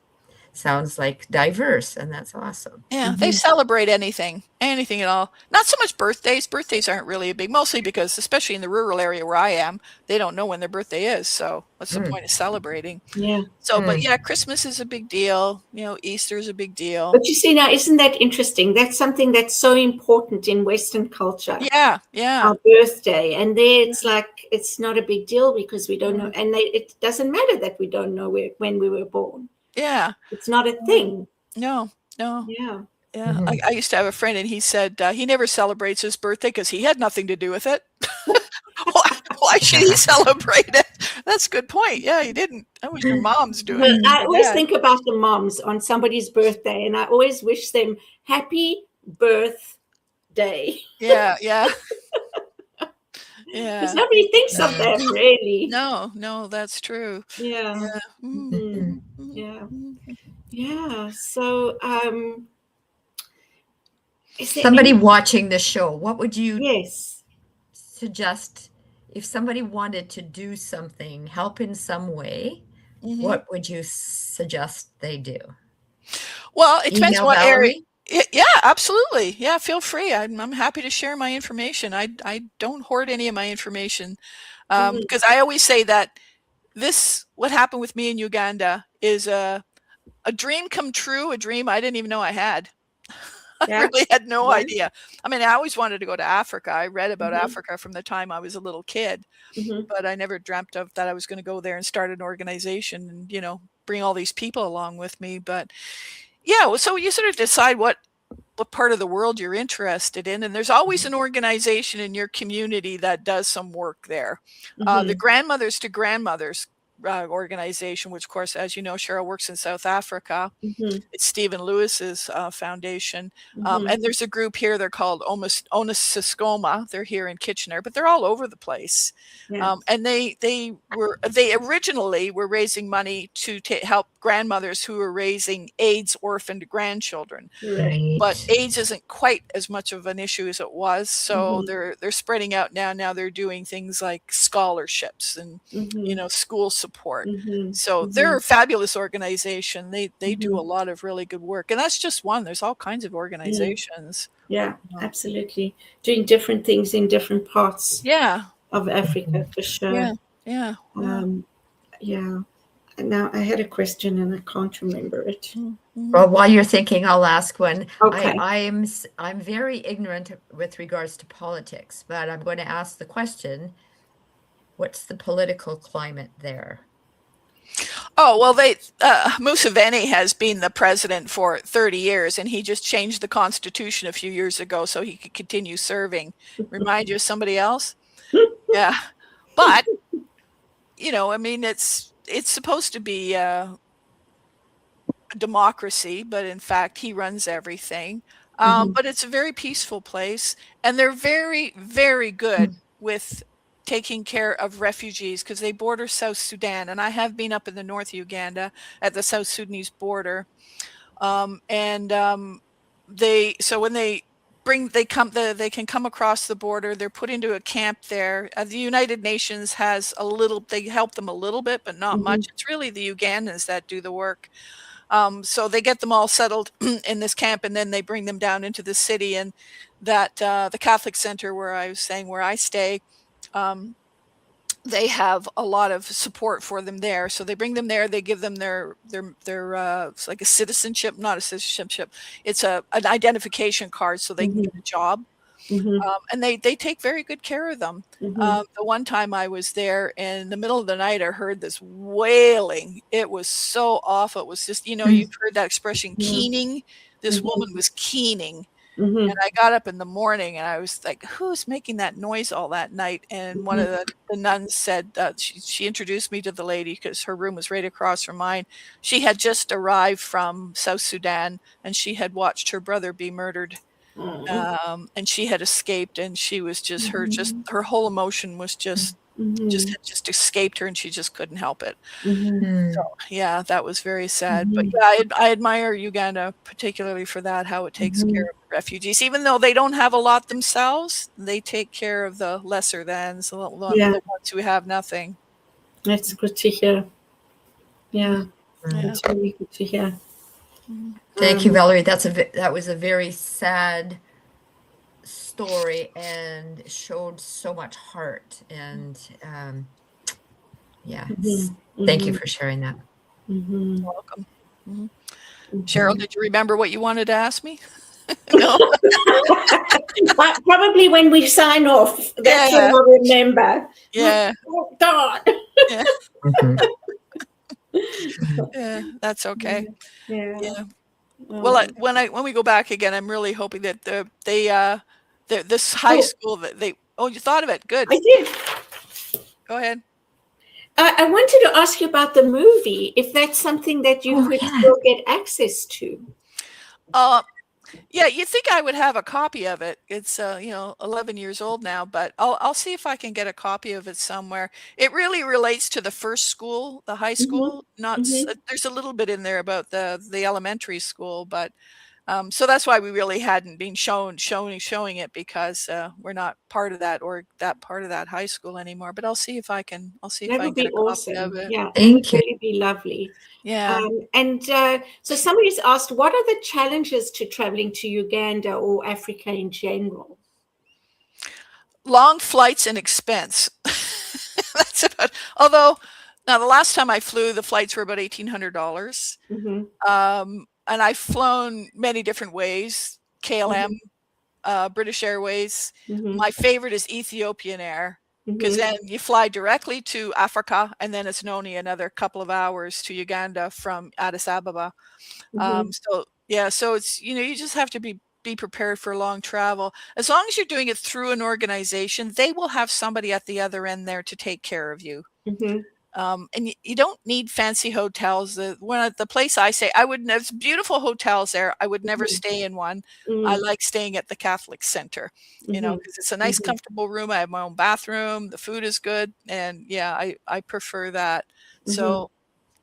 sounds like diverse, and that's awesome. Yeah, they celebrate anything at all. Not so much birthdays. Birthdays aren't really big, mostly because, especially in the rural area where I am, they don't know when their birthday is. So what's the point of celebrating? Yeah. So, but yeah, Christmas is a big deal. Easter is a big deal. But you see, now, isn't that interesting? That's something that's so important in Western culture. Yeah. Our birthday. And there it's like, it's not a big deal because we don't know. And it doesn't matter that we don't know when we were born. Yeah. It's not a thing. No. Yeah. Yeah. I used to have a friend, and he said he never celebrates his birthday because he had nothing to do with it. Why should he celebrate it? That's a good point. Yeah, he didn't. That was your mom's doing it. I always think about the moms on somebody's birthday, and I always wish them happy birthday. Yeah. Yeah. Because nobody thinks of that, really. No, that's true. Yeah. Yeah. So, is there somebody watching the show, what would you suggest if somebody wanted to do something, help in some way? What would you suggest they do? Well, it depends what area. Yeah, absolutely. Yeah, feel free. I'm happy to share my information. I don't hoard any of my information, Mhm. because I always say that what happened with me in Uganda is a dream come true, a dream I didn't even know I had. I Yeah. really had no Yeah. idea. I mean, I always wanted to go to Africa. I read about Mhm. Africa from the time I was a little kid, Mhm. but I never dreamt of that I was going to go there and start an organization and, bring all these people along with me. But yeah, so you sort of decide what part of the world you're interested in, and there's always an organization in your community that does some work there. The Mhm. Grandmothers to Grandmothers organization, which of course, as you know, Cheryl works in South Africa. Mhm. It's Stephen Lewis's foundation. Mhm. And there's a group here, they're called Onasiskoma. They're here in Kitchener, but they're all over the place. Yeah. And they originally were raising money to help grandmothers who were raising AIDS orphaned grandchildren. Correct. But Right. AIDS isn't quite as much of an issue as it was, so Mhm. they're spreading out now. Now they're doing things like scholarships and Mhm. school support. Mhm. So they're Mhm. a fabulous organization. They do a Mhm. lot of really good work, and that's just one. There's all kinds of Mm. organizations. Yeah, Um, absolutely. Doing different things in different parts Yeah, of Africa for yeah, sure. yeah, yeah. Yeah. Now I had a question and I can't remember it. Mhm. Well, while you're thinking, I'll ask one. Okay. I'm very ignorant with regards to politics, but I'm going to ask the question, what's the political climate there? Oh, well, Museveni has been the president for 30 years, and he just changed the constitution a few years ago so he could continue serving. Remind you of somebody else? Yeah. But, I mean, it's supposed to be a democracy, but in fact, he runs everything. Mhm. But it's a very peaceful place, and they're very, very good with taking care of refugees because they border South Sudan. And I have been up in the north of Uganda at the South Sudanese border. And so when they can come across the border. They're put into a camp there. The United Nations they help them a little bit, but not Mhm. much. It's really the Ugandans that do the work. So they get them all settled in this camp, and then they bring them down into the city. And that the Catholic Center, where I was saying where I stay, um, they have a lot of support for them there. So they bring them there. They give them their it's like a citizenship, not a citizenship. It's an identification card, so they can get Mhm. a job. Mhm. And they take very good care of them. Mhm. The one time I was there, in the middle of the night, I heard this wailing. It was so awful. It was just, you've heard that expression, Mhm. keening. This Mhm. woman was keening. And Mhm. I got up in the morning and I was like, who's making that noise all that night? And one of the nuns said, she introduced me to the lady because her room was right across from mine. She had just arrived from South Sudan and she had watched her brother be murdered. Mhm. And she had escaped, and she was just Mhm. her whole emotion was Mhm. had just escaped her, and she just couldn't help it. Mhm. So Hmm. yeah, that was very sad. But Mhm. yeah, I admire Uganda particularly for that, how it takes care Mhm. of the refugees, even though they don't have a lot themselves. They take care of the lesser thans, Yeah, the ones who have nothing. that's good to hear. Yeah, Yeah. that's really good to hear. Mhm. Thank you, Um, Valerie. That was a very sad story and showed so much heart. And yeah, mhm. thank you Mhm. for sharing that. Mhm. Welcome. Mhm. Cheryl, Mhm. did you remember what you wanted to ask me? No. But probably when we sign off, that's when Yeah. I'll remember. Yeah. Oh, God. Yeah. Mhm. Yeah. That's okay. Yeah. Yeah. Well, Oh. when we go back again, I'm really hoping that this high Oh, school that they oh, you thought of it. Good. I did. Go ahead. I wanted to ask you about the movie, if that's something that you Oh, could yeah. still get access to. Uh yeah, you think I would have a copy of it. It's 11 years old now, but I'll see if I can get a copy of it somewhere. It really relates to the first school, the high Mhm. school. Not Mhm. there's a little bit in there about the elementary school, but So that's why we really hadn't been showing it, because we're not part of that, or that part of that high school anymore. But I'll see if I can That would get be a copy awesome. of it. Yeah, that would Thank you. really be lovely. Yeah. And so somebody's asked, what are the challenges to traveling to Uganda or Africa in general? Long flights and expense. That's about. Although now the last time I flew, the flights were about $1,800. Mm-hmm. And I've flown many different ways. KLM, British Airways. Mm-hmm. My favorite is Ethiopian Air, because Mm-hmm. then you fly directly to Africa, and then it's only another couple of hours to Uganda from Addis Ababa. Mm-hmm. So yeah, so it's, you just have to be prepared for long travel. As long as you're doing it through an organization, they will have somebody at the other end there to take care of you. Mm-hmm. And you don't need fancy hotels. The place I say, I would, there's beautiful hotels there. I would never stay in one. I like staying at the Catholic Center, because it's a nice, comfortable room. I have my own bathroom. The food is good. And yeah, I prefer that. So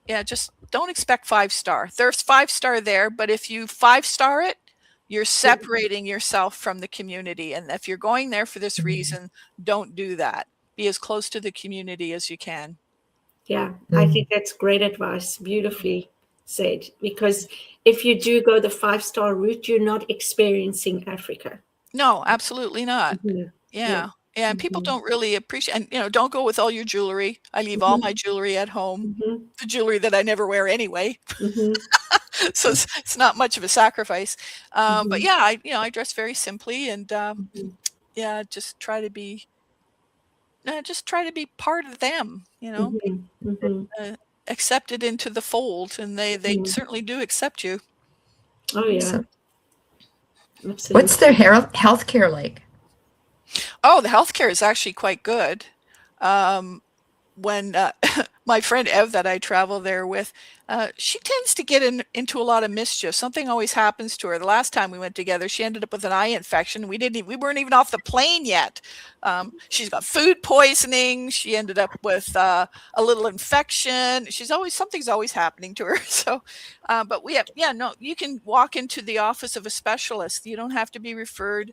yeah, just don't expect 5-star. There's 5-star there, but if you 5-star it, you're separating yourself from the community. And if you're going there for this reason, don't do that. Be as close to the community as you can. Yeah, I think that's great advice. Beautifully said. Because if you do go the 5-star route, you're not experiencing Africa. No, absolutely not. Mhm. Yeah. Yeah. And people don't really appreciate, and don't go with all your jewelry. I leave all my jewelry at home, the jewelry that I never wear anyway. So it's not much of a sacrifice. But yeah, I dress very simply, and yeah, just try to be part of them, accepted into the fold, and they certainly do accept you. Oh yeah, So, absolutely. what's their health care like? Oh, the healthcare is actually quite good. When my friend Ev that I travel there with, she tends to get into a lot of mischief. Something always happens to her. The last time we went together, she ended up with an eye infection. We weren't even off the plane yet. She's got food poisoning. She ended up with a little infection. Something's always happening to her. So, but you can walk into the office of a specialist. You don't have to be referred.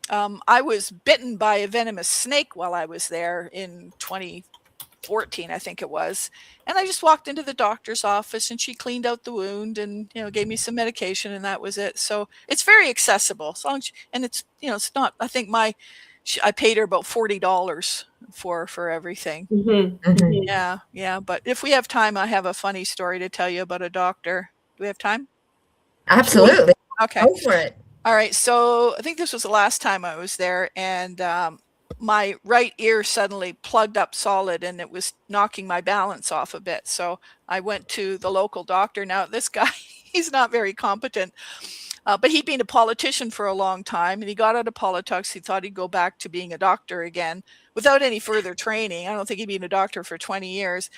I was bitten by a venomous snake while I was there in 2014, I think it was. And I just walked into the doctor's office, and she cleaned out the wound and, gave me some medication, and that was it. So it's very accessible. As long as, and it's, it's not, I think I paid her about $40 for everything. Yeah. Yeah. But if we have time, I have a funny story to tell you about a doctor. Do we have time? Absolutely. Okay. Go for it. All right. So I think this was the last time I was there, and my right ear suddenly plugged up solid, and it was knocking my balance off a bit. So I went to the local doctor. Now, this guy, he's not very competent, but he'd been a politician for a long time, and he got out of politics. He thought he'd go back to being a doctor again without any further training. I don't think he'd been a doctor for 20 years.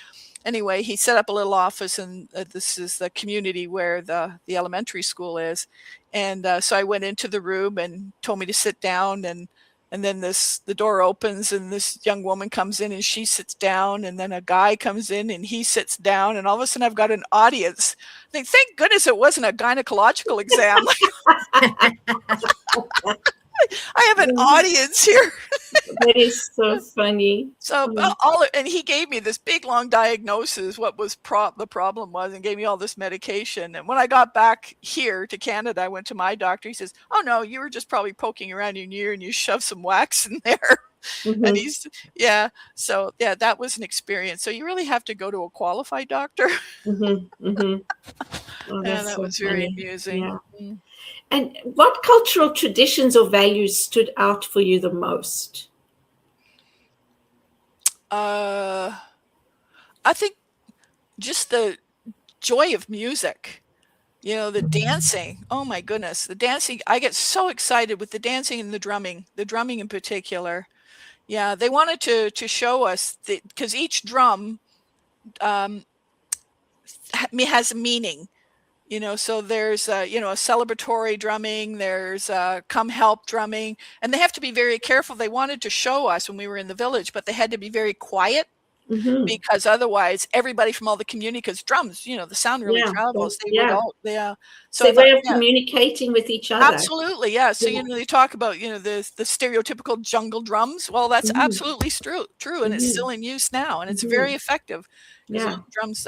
Anyway, he set up a little office, and this is the community where the elementary school is. And so I went into the room, and told me to sit down, and then the door opens, and this young woman comes in, and she sits down, and then a guy comes in, and he sits down, and all of a sudden I've got an audience. I think, thank goodness it wasn't a gynecological exam. I have an audience here. That is so funny. So and he gave me this big long diagnosis, what was the problem was, and gave me all this medication. And when I got back here to Canada, I went to my doctor. He says, "Oh no, you were just probably poking around your ear, and you shoved some wax in there." And so that was an experience. So you really have to go to a qualified doctor. Oh, That so was very funny. amusing. Yeah. And what cultural traditions or values stood out for you the most? I think just the joy of music, the dancing. Oh my goodness, the dancing. I get so excited with the dancing and the drumming in particular. Yeah, they wanted to show us because each drum has a meaning. So there's a celebratory drumming, there's come help drumming, and they have to be very careful. They wanted to show us when we were in the village, but they had to be very quiet. Mhm. because otherwise everybody from all the community, because drums, the sound really Yeah. travels. They would Yeah. all, yeah. It's So I a thought, way of yeah, communicating with each other. absolutely, yeah. So, Yeah. they talk about, the stereotypical jungle drums. Well, that's Mhm. absolutely true, and it's Mhm. still in use now, and it's very Mhm. effective because Yeah. those drums,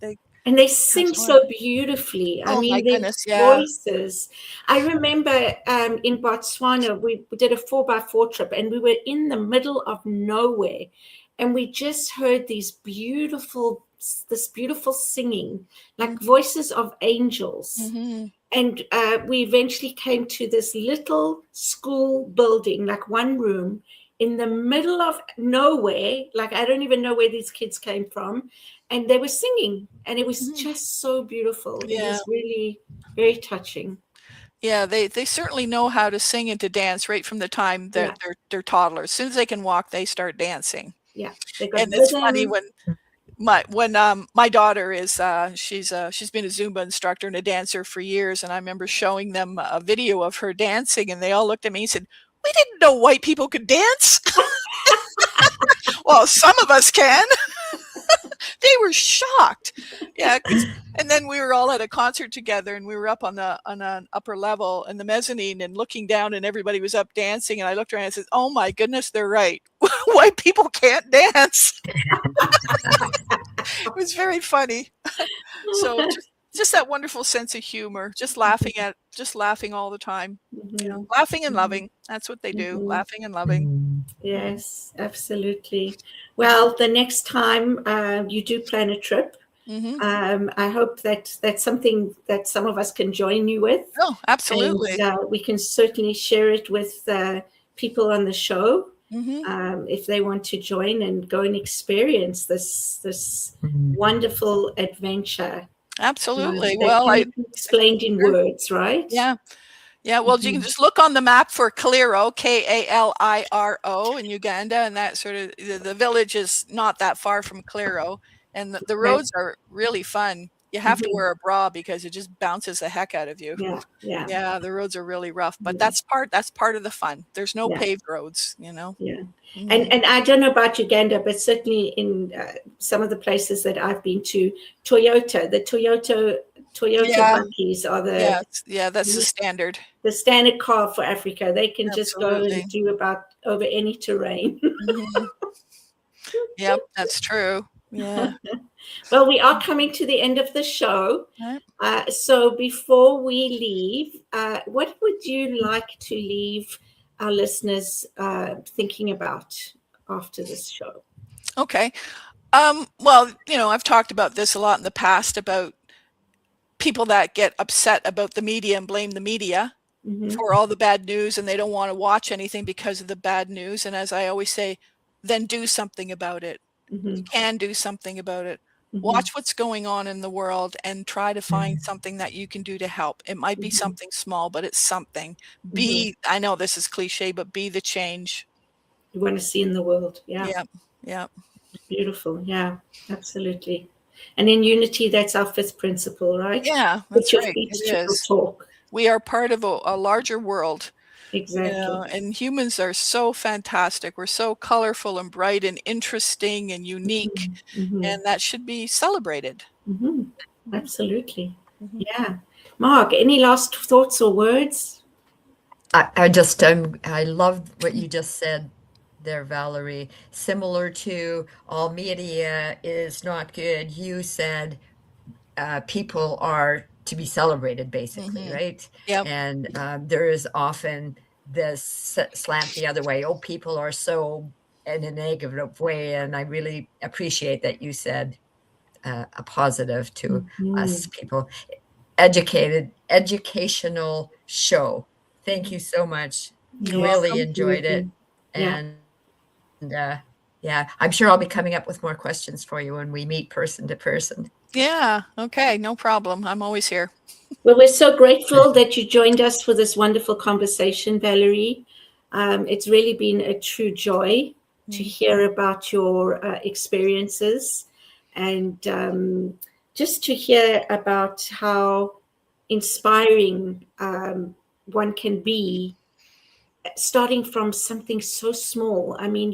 they And they sing transform. so beautifully. I Oh my mean, their goodness, yeah. voices. I remember in Botswana, we did a 4x4 trip, and we were in the middle of nowhere, and we just heard this beautiful singing, like voices of angels. Mm-hmm. And we eventually came to this little school building, like one room in the middle of nowhere. Like, I don't even know where these kids came from. And they were singing, and it was Mm-hmm. just so beautiful. It Yeah. was really very touching. Yeah, they certainly know how to sing and to dance right from the time Yeah. that they're toddlers. As soon as they can walk, they start dancing. Yeah. They got And it's funny rhythm. when my daughter is she's been a Zumba instructor and a dancer for years, and I remember showing them a video of her dancing, and they all looked at me and said, "We didn't know white people could dance." Well, some of us can. They were shocked. Yeah, and then we were all at a concert together, and we were up on an upper level in the mezzanine and looking down, and everybody was up dancing, and I looked around and I said, "Oh my goodness, they're right. White people can't dance." It was very funny. So just that wonderful sense of humor, just laughing all the time. Mhm. Laughing and Mhm. loving. That's what they do. Mhm. Laughing and loving. Yes, absolutely. Well, the next time you do plan a trip, Hmm. I hope that that's something that some of us can join you with, Oh, and absolutely. we can certainly share it with people on the show Hmm. if they want to join and go and experience this wonderful adventure Absolutely. that Well, can be explained in sure. words, right? Yeah. Yeah, well, you can Mhm. just look on the map for Kaliro, Kaliro in Uganda, and that sort of the village is not that far from Kaliro, and the Okay. roads are really fun. You have to Mhm. wear a bra because it just bounces the heck out of you. Yeah, yeah, Yeah, the roads are really rough, but yeah, that's part of the fun. There's no yeah. paved roads. Yeah, Mhm. and I don't know about Uganda, but certainly in some of the places that I've been to, Toyota Yeah, buggies are yeah, that's the standard. the standard car for Africa. They can just go and Absolutely. do about over any terrain. Mhm. Yep, that's true. Yeah. Well, we are coming to the end of the show. Right. So before we leave, what would you like to leave our listeners thinking about after this show? Okay. Well, I've talked about this a lot in the past about people that get upset about the media and blame the media Hmm. for all the bad news, and they don't want to watch anything because of the bad news. And as I always say, then do something about it. You Hmm. can do something about it. Hmm. Watch what's going on in the world and try to find something that you can do to help. It might be Hmm. something small, but it's something. Hmm. I know this is cliche, but be the change. You want to see in the world. Yeah. Yeah. Yeah. Beautiful. Yeah, absolutely. And in unity, that's our fifth principle, right? Yeah, Put that's your right. feet It to the is. talk. We are part of a larger world. Exactly. And humans are so fantastic. We're so colorful and bright and interesting and unique, Hmm. and that should be celebrated. Hmm. Mhm, Absolutely. mhm. Yeah. Mark, any last thoughts or words? I just I loved what you just said there, Valerie. Similar to all media is not good. You said people are to be celebrated, basically, Mhm. right? Yep. And there is often this slant the other way. Oh, people are so in a negative way, and I really appreciate that you said a positive to Mhm. us people. Educational show. Thank you so much. Yes, Really enjoyed it. absolutely. Yeah. And yeah, I'm sure I'll be coming up with more questions for you when we meet person to person. Yeah. Okay. No problem. I'm always here. Well, we're so grateful that you joined us for this wonderful conversation, Valerie. It's really been a true joy to Mm. hear about your experiences and just to hear about how inspiring one can be starting from something so small. I mean,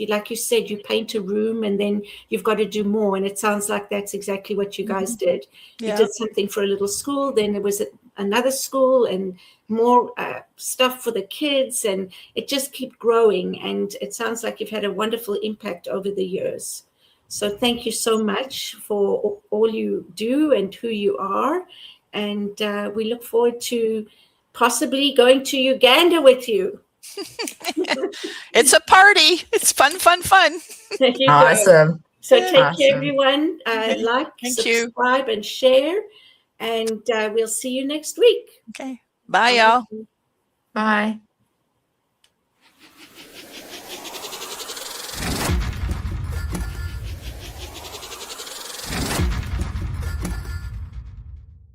like you said, you paint a room and then you've got to do more. And it sounds like that's exactly what you guys did. You Yeah. did something for a little school, then there was another school and more stuff for the kids, and it just kept growing. And it sounds like you've had a wonderful impact over the years. So thank you so much for all you do and who you are. And we look forward to possibly going to Uganda with you. It's a party. It's fun, fun, fun. There you go. Awesome. So take care, Awesome. everyone. Like, Thank you. subscribe, and share. And we'll see you next week. Okay. Bye, y'all. Bye.